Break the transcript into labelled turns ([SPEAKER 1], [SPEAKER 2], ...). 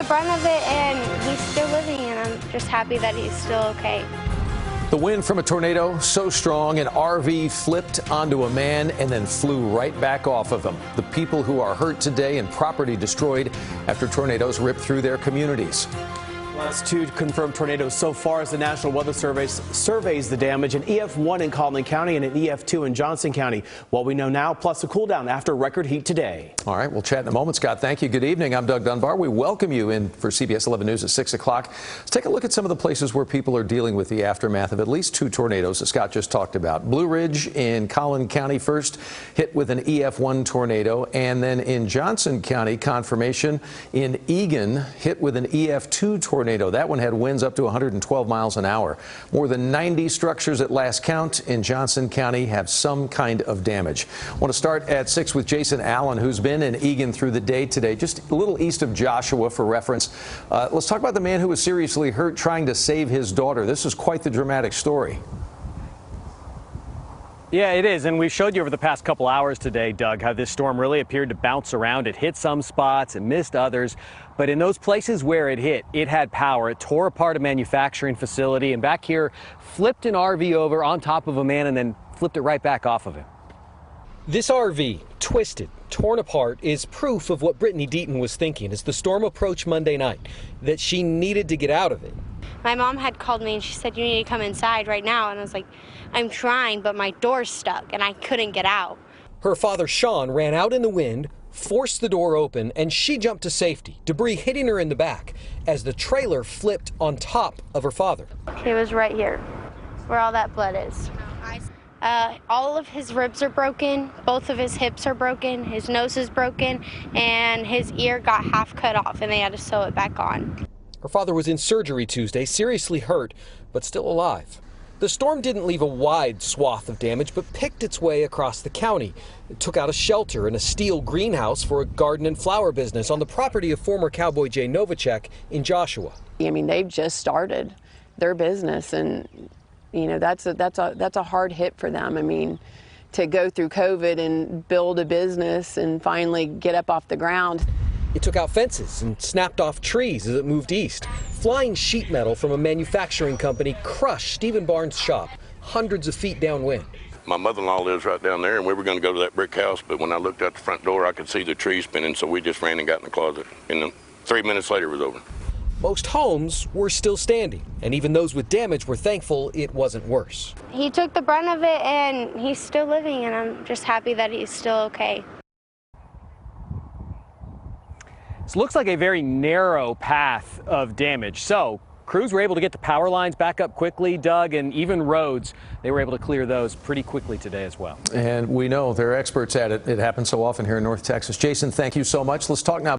[SPEAKER 1] The brunt of it, and he's still living, and I'm just happy that he's still okay.
[SPEAKER 2] The wind from a tornado so strong, an RV flipped onto a man and then flew right back off of him. The people who are hurt today and property destroyed after tornadoes ripped through their communities.
[SPEAKER 3] That's 2 confirmed tornadoes so far as the National Weather Service surveys the damage. An EF1 in Collin County and an EF2 in Johnson County. What we know now, plus a cool down after record heat today.
[SPEAKER 2] All right, we'll chat in a moment. Scott, thank you. Good evening. I'm Doug Dunbar. We welcome you in for CBS 11 News at 6 o'clock. Let's take a look at some of the places where people are dealing with the aftermath of at least 2 tornadoes that Scott just talked about. Blue Ridge in Collin County first hit with an EF1 tornado, and then in Johnson County, confirmation in Eagan hit with an EF2 tornado. That one had winds up to 112 miles an hour. More than 90 structures at last count in Johnson County have some kind of damage. I want to start at 6 with Jason Allen, who's been in Eagan through the day today, just a little east of Joshua for reference. Let's talk about the man who was seriously hurt trying to save his daughter. This is quite the dramatic story.
[SPEAKER 4] Yeah, it is, and we showed you over the past couple hours today, Doug, how this storm really appeared to bounce around. It hit some spots, it missed others, but in those places where it hit, it had power. It tore apart a manufacturing facility, and back here, flipped an RV over on top of a man and then flipped it right back off of him.
[SPEAKER 5] This RV, twisted, torn apart, is proof of what Brittany Deaton was thinking as the storm approached Monday night, that she needed to get out of it.
[SPEAKER 1] My mom had called me and she said, "You need to come inside right now." And I was like, "I'm trying, but my door's stuck and I couldn't get out."
[SPEAKER 5] Her father, Sean, ran out in the wind, forced the door open, and she jumped to safety, debris hitting her in the back as the trailer flipped on top of her father.
[SPEAKER 1] He was right here, where all that blood is. All of his ribs are broken, both of his hips are broken, his nose is broken, and his ear got half cut off, and they had to sew it back on.
[SPEAKER 5] Her father was in surgery Tuesday, seriously hurt, but still alive. The storm didn't leave a wide swath of damage, but picked its way across the county. It took out a shelter and a steel greenhouse for a garden and flower business on the property of former cowboy Jay Novacek in Joshua.
[SPEAKER 6] I mean, they've just started their business, and you know that's a hard hit for them. I mean, to go through COVID and build a business and finally get up off the ground.
[SPEAKER 5] It took out fences and snapped off trees as it moved east. Flying sheet metal from a manufacturing company crushed Stephen Barnes' shop hundreds of feet downwind.
[SPEAKER 7] My mother-in-law lives right down there, and we were going to go to that brick house, but when I looked out the front door, I could see the trees spinning, so we just ran and got in the closet. And 3 minutes later, it was over.
[SPEAKER 5] Most homes were still standing, and even those with damage were thankful it wasn't worse.
[SPEAKER 1] He took the brunt of it, and he's still living, and I'm just happy that he's still okay.
[SPEAKER 4] This looks like a very narrow path of damage. So crews were able to get the power lines back up quickly, Doug, and even roads, they were able to clear those pretty quickly today as well.
[SPEAKER 2] And we know they're experts at it. It happens so often here in North Texas. Jason, thank you so much. Let's talk now.